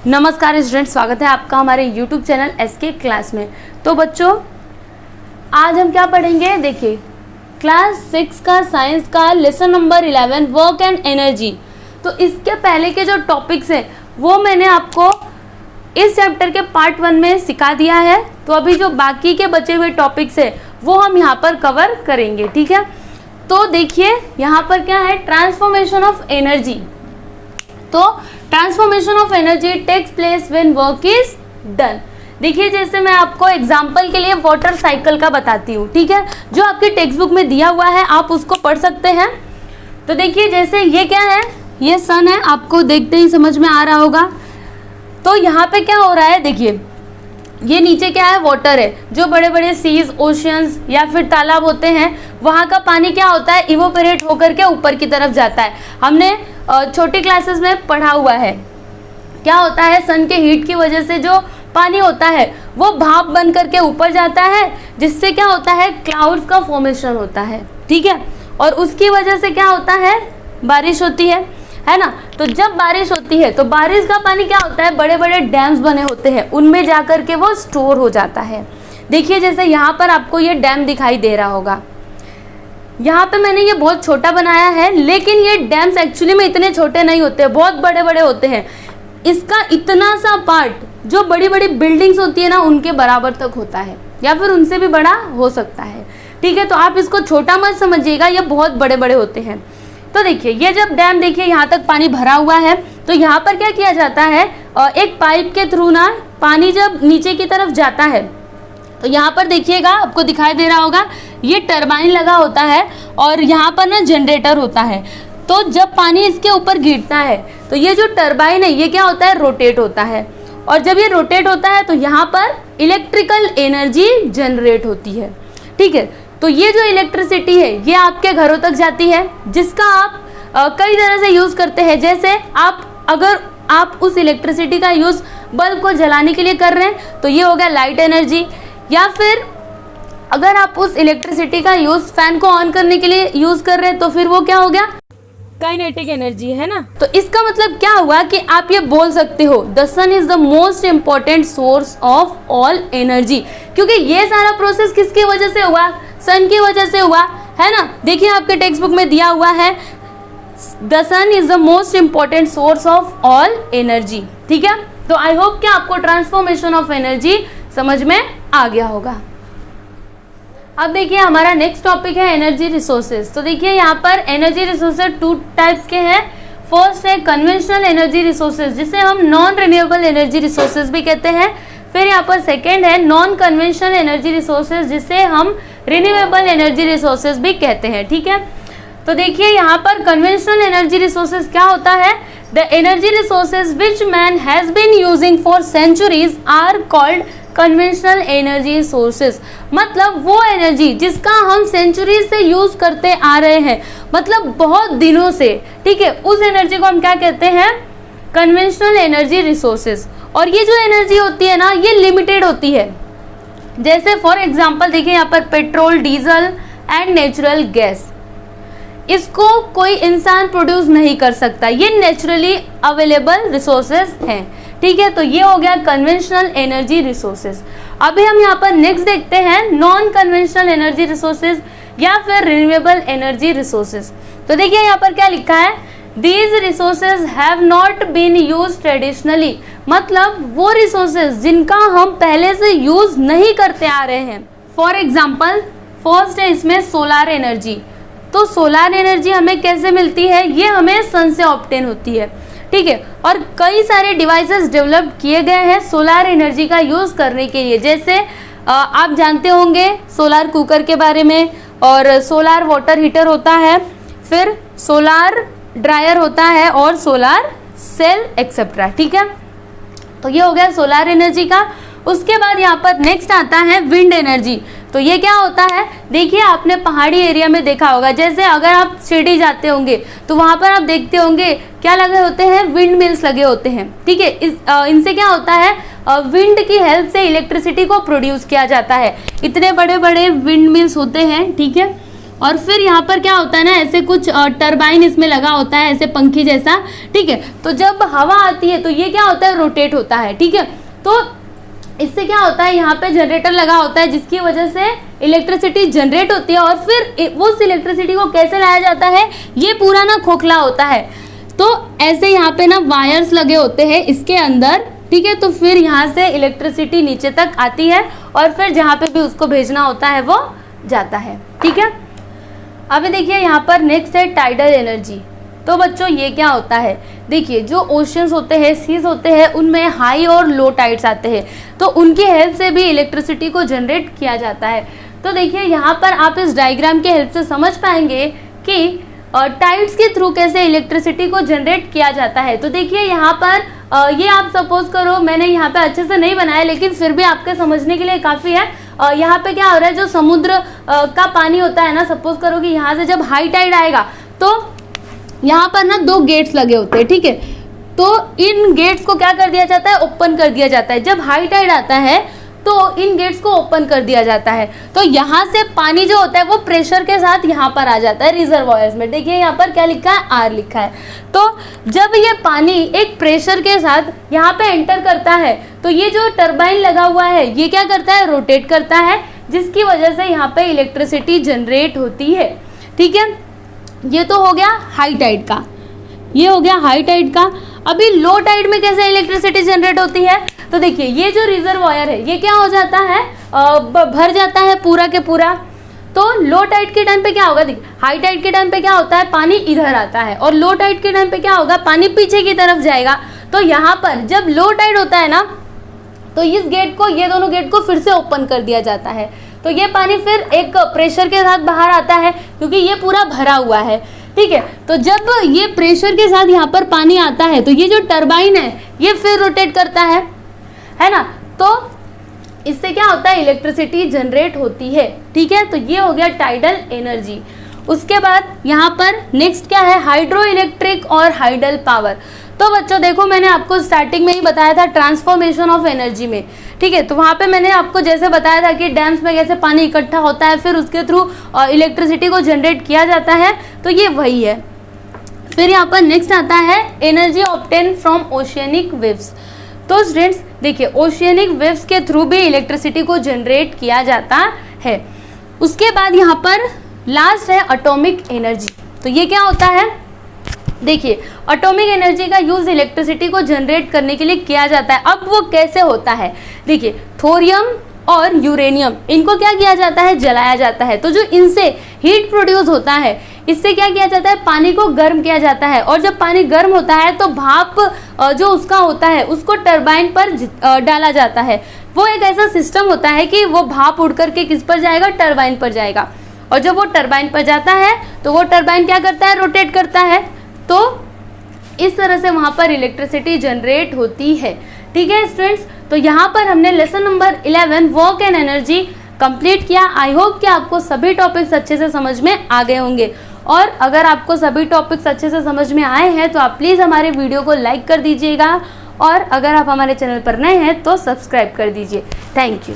नमस्कार स्टूडेंट, स्वागत है आपका हमारे YouTube चैनल SK क्लास में। तो बच्चों, आज हम क्या पढ़ेंगे? देखिए, क्लास 6 का साइंस का lesson number 11 work and energy. तो इसके पहले के जो टॉपिक्स हैं वो मैंने आपको इस चैप्टर के पार्ट 1 में सिखा दिया है। तो अभी जो बाकी के बचे हुए टॉपिक्स है वो हम यहाँ पर कवर करेंगे, ठीक है। तो देखिए यहाँ पर क्या है, ट्रांसफॉर्मेशन ऑफ एनर्जी। तो transformation of energy takes place when work is done. देखिए, जैसे मैं आपको एग्जांपल के लिए वाटर साइकिल का बताती हूँ, ठीक है, जो आपकी टेक्स्ट बुक में दिया हुआ है, आप उसको पढ़ सकते हैं। तो देखिए, जैसे ये क्या है, ये सन है, आपको देखते ही समझ में आ रहा होगा। तो यहाँ पे क्या हो रहा है, देखिए ये नीचे क्या है, वाटर है। जो बड़े बड़े सीज, ओशियंस या फिर तालाब होते हैं, वहाँ का पानी क्या होता है, इवोपरेट होकर के ऊपर की तरफ जाता है। हमने छोटी क्लासेस में पढ़ा हुआ है। क्या होता है, सन के हीट की वजह से जो पानी होता है वो भाप बन करके ऊपर जाता है, जिससे क्या होता है, क्लाउड्स का फॉर्मेशन होता है, ठीक है। और उसकी वजह से क्या होता है, बारिश होती है ना। तो जब बारिश होती है तो बारिश का पानी क्या होता है, बड़े बड़े डैम्स बने होते हैं, उनमें जाकर के वो स्टोर हो जाता है। देखिए, जैसे यहाँ पर आपको ये डैम दिखाई दे रहा होगा। यहाँ पे मैंने ये बहुत छोटा बनाया है, लेकिन ये डैम्स एक्चुअली में इतने छोटे नहीं होते, बहुत बड़े बड़े होते हैं। इसका इतना सा पार्ट जो बड़ी बड़ी बिल्डिंग्स होती है ना, उनके बराबर तक होता है, या फिर उनसे भी बड़ा हो सकता है, ठीक है। तो आप इसको छोटा मत समझिएगा, ये बहुत बड़े बड़े होते हैं। तो देखिए, ये जब डैम, देखिए यहाँ तक पानी भरा हुआ है, तो यहाँ पर क्या किया जाता है, एक पाइप के थ्रू ना पानी जब नीचे की तरफ जाता है, तो यहाँ पर देखिएगा, आपको दिखाई दे रहा होगा, ये टरबाइन लगा होता है और यहाँ पर ना जनरेटर होता है। तो जब पानी इसके ऊपर गिरता है तो ये जो टरबाइन है ये क्या होता है, रोटेट होता है। और जब ये रोटेट होता है तो यहाँ पर इलेक्ट्रिकल एनर्जी जनरेट होती है, ठीक है। तो ये जो इलेक्ट्रिसिटी है ये आपके घरों तक जाती है, जिसका आप कई तरह से यूज़ करते हैं। जैसे अगर आप उस इलेक्ट्रिसिटी का यूज़ बल्ब को जलाने के लिए कर रहे हैं तो ये हो गया लाइट एनर्जी। या फिर अगर आप उस इलेक्ट्रिसिटी का यूज़ फैन को ऑन करने के लिए यूज़ कर रहे हैं तो फिर वो क्या हो गया, काइनेटिक एनर्जी, है ना। तो इसका मतलब क्या हुआ कि आप ये बोल सकते हो, the sun is the most important source of all energy, क्योंकि ये सारा प्रोसेस किसकी वजह से हुआ, सन की वजह से हुआ, है ना। देखिए, आपके टेक्स्ट बुक में दिया हुआ है, the sun is the most important source of all energy, ठीक है। तो आई होप कि आपको ट्रांसफॉर्मेशन ऑफ एनर्जी समझ में आ गया होगा। अब देखिए, हमारा नेक्स्ट टॉपिक है एनर्जी रिसोर्सेज। तो देखिए, यहाँ पर एनर्जी रिसोर्सेज 2 टाइप्स के हैं। फर्स्ट है कन्वेंशनल एनर्जी रिसोर्सेज, जिसे हम नॉन रिन्यूएबल एनर्जी रिसोर्सेज भी कहते हैं। फिर यहाँ पर सेकेंड है नॉन कन्वेंशनल एनर्जी रिसोर्सेज, जिसे हम रिन्यूएबल एनर्जी रिसोर्सेज भी कहते हैं, ठीक है। तो देखिए, यहाँ पर कन्वेंशनल एनर्जी रिसोर्सेज क्या होता है, the energy resources which man has been using for centuries are called conventional energy sources. मतलब वो एनर्जी जिसका हम सेंचुरी से यूज करते आ रहे हैं, मतलब बहुत दिनों से, ठीक है, उस एनर्जी को हम क्या कहते हैं, कन्वेंशनल एनर्जी रिसोर्सेज। और ये जो एनर्जी होती है ना, ये लिमिटेड होती है। जैसे फॉर एग्जांपल देखिए, यहाँ पर petrol, diesel and natural gas, इसको कोई इंसान प्रोड्यूस नहीं कर सकता, ये नेचुरली अवेलेबल रिसोर्सेज हैं, ठीक है। तो ये हो गया कन्वेंशनल एनर्जी रिसोर्सेज। अभी हम यहाँ पर नेक्स्ट देखते हैं नॉन कन्वेंशनल एनर्जी रिसोर्सेज या फिर रिन्यूएबल एनर्जी रिसोर्सेज। तो देखिए, यहाँ पर क्या लिखा है, these resources have not been use traditionally. मतलब वो रिसोर्सेज जिनका हम पहले से यूज नहीं करते आ रहे हैं। फॉर एग्जाम्पल, फर्स्ट है इसमें सोलार एनर्जी। तो सोलार एनर्जी हमें कैसे मिलती है, ये हमें सन से ऑब्टेन होती है, ठीक है। और कई सारे डिवाइसेस डेवलप किए गए हैं सोलार एनर्जी का यूज़ करने के लिए। जैसे आप जानते होंगे सोलार कुकर के बारे में, और सोलार वाटर हीटर होता है, फिर सोलार ड्रायर होता है, और सोलार सेल एक्सेट्रा, ठीक है। तो ये हो गया सोलार एनर्जी का। उसके बाद यहाँ पर नेक्स्ट आता है विंड एनर्जी। तो ये क्या होता है, देखिए आपने पहाड़ी एरिया में देखा होगा, जैसे अगर आप शिरडी जाते होंगे तो वहाँ पर आप देखते होंगे क्या लगे होते हैं, विंड मिल्स लगे होते हैं, ठीक है। इनसे क्या होता है, विंड की हेल्प से इलेक्ट्रिसिटी को प्रोड्यूस किया जाता है। इतने बड़े बड़े विंड मिल्स होते हैं, ठीक है। और फिर यहाँ पर क्या होता है ना, ऐसे कुछ टरबाइन इसमें लगा होता है, ऐसे पंखी जैसा, ठीक है। तो जब हवा आती है तो ये क्या होता है, रोटेट होता है, ठीक है। तो इससे क्या होता है, यहाँ पे जनरेटर लगा होता है जिसकी वजह से इलेक्ट्रिसिटी जनरेट होती है, और फिर उस इलेक्ट्रिसिटी को कैसे लाया जाता है, ये पूरा ना खोखला होता है। तो ऐसे यहाँ पे ना वायर्स लगे होते हैं इसके अंदर, ठीक है। तो फिर यहाँ से इलेक्ट्रिसिटी नीचे तक आती है और फिर जहाँ पे भी उसको भेजना होता है वो जाता है, ठीक है। अभी देखिए यहाँ पर नेक्स्ट है टाइडल एनर्जी। तो बच्चों ये क्या होता है, देखिए जो ओशंस होते हैं, सीज होते हैं, उनमें हाई और लो टाइड्स आते हैं, तो उनकी हेल्प से भी इलेक्ट्रिसिटी को जनरेट किया जाता है। तो देखिए यहाँ पर आप इस डायग्राम के हेल्प से समझ पाएंगे कि टाइड्स के थ्रू कैसे इलेक्ट्रिसिटी को जनरेट किया जाता है। तो देखिए यहाँ पर ये आप सपोज करो, मैंने यहाँ पे अच्छे से नहीं बनाया लेकिन फिर भी आपके समझने के लिए काफ़ी है। यहाँ पे क्या हो रहा है, जो समुद्र का पानी होता है ना, सपोज करो कि यहाँ से जब हाई टाइड आएगा तो यहाँ पर ना 2 गेट्स लगे होते हैं, ठीक है। तो इन गेट्स को क्या कर दिया जाता है, ओपन कर दिया जाता है। जब हाई टाइड आता है तो इन गेट्स को ओपन कर दिया जाता है, तो यहाँ से पानी जो होता है वो प्रेशर के साथ यहाँ पर आ जाता है रिजर्वॉयर्स में। देखिए यहाँ पर क्या लिखा है, आर लिखा है। तो जब ये पानी एक प्रेशर के साथ यहाँ पे एंटर करता है तो ये जो टरबाइन लगा हुआ है ये क्या करता है, रोटेट करता है, जिसकी वजह से यहाँ पे इलेक्ट्रिसिटी जनरेट होती है, ठीक है। ये तो हो गया हाई टाइड का, ये हो गया हाई टाइड का। अभी लो टाइड में कैसे इलेक्ट्रिसिटी जनरेट होती है, तो देखिए ये जो रिजर्वॉयर है ये क्या हो जाता है, भर जाता है पूरा के पूरा। तो लो टाइड के टाइम पे क्या होगा, देखिए हाई टाइड के टाइम पे क्या होता है, पानी इधर आता है, और लो टाइड के टाइम पे क्या होगा, पानी पीछे की तरफ जाएगा। तो यहाँ पर जब लो टाइड होता है ना, तो इस गेट को, ये दोनों गेट को फिर से ओपन कर दिया जाता है, तो ये पानी फिर एक प्रेशर के साथ बाहर आता है क्योंकि ये पूरा भरा हुआ है, ठीक है। तो जब ये प्रेशर के साथ यहाँ पर पानी आता है तो ये जो टरबाइन है ये फिर रोटेट करता है ना। तो इससे क्या होता है, इलेक्ट्रिसिटी जनरेट होती है, ठीक है। तो ये हो गया टाइडल एनर्जी। उसके बाद यहाँ पर नेक्स्ट क्या है, हाइड्रो इलेक्ट्रिक और हाइडल पावर। तो बच्चों देखो, मैंने आपको स्टार्टिंग में ही बताया था ट्रांसफॉर्मेशन ऑफ एनर्जी में, ठीक है। तो वहाँ पे मैंने आपको जैसे बताया था कि डैम्स में कैसे पानी इकट्ठा होता है, फिर उसके थ्रू इलेक्ट्रिसिटी को जनरेट किया जाता है, तो ये वही है। फिर यहाँ पर नेक्स्ट आता है energy obtain from oceanic waves. तो स्टूडेंट्स देखिए, ओशियनिक वेव्स के थ्रू भी इलेक्ट्रिसिटी को जनरेट किया जाता है। उसके बाद यहाँ पर लास्ट है एटॉमिक एनर्जी। तो ये क्या होता है, देखिए एटॉमिक एनर्जी का यूज इलेक्ट्रिसिटी को जनरेट करने के लिए किया जाता है। अब वो कैसे होता है, देखिए थोरियम और यूरेनियम, इनको क्या किया जाता है, जलाया जाता है। तो जो इनसे हीट प्रोड्यूस होता है, इससे क्या किया जाता है, पानी को गर्म किया जाता है, और जब पानी गर्म होता है तो भाप जो उसका होता है उसको टरबाइन पर डाला जाता है। वो एक ऐसा सिस्टम होता है कि वो भाप उड़ करके किस पर जाएगा, टरबाइन पर जाएगा, और जब वो टरबाइन पर जाता है तो वो टरबाइन क्या करता है, रोटेट करता है। तो इस तरह से वहाँ पर इलेक्ट्रिसिटी जनरेट होती है, ठीक है स्टूडेंट्स। तो यहाँ पर हमने lesson number 11 work and energy complete किया। आई होप कि आपको सभी टॉपिक्स अच्छे से समझ में आ गए होंगे, और अगर आपको सभी टॉपिक्स अच्छे से समझ में आए हैं तो आप प्लीज़ हमारे वीडियो को लाइक कर दीजिएगा, और अगर आप हमारे चैनल पर नए हैं तो सब्सक्राइब कर दीजिए। Thank you.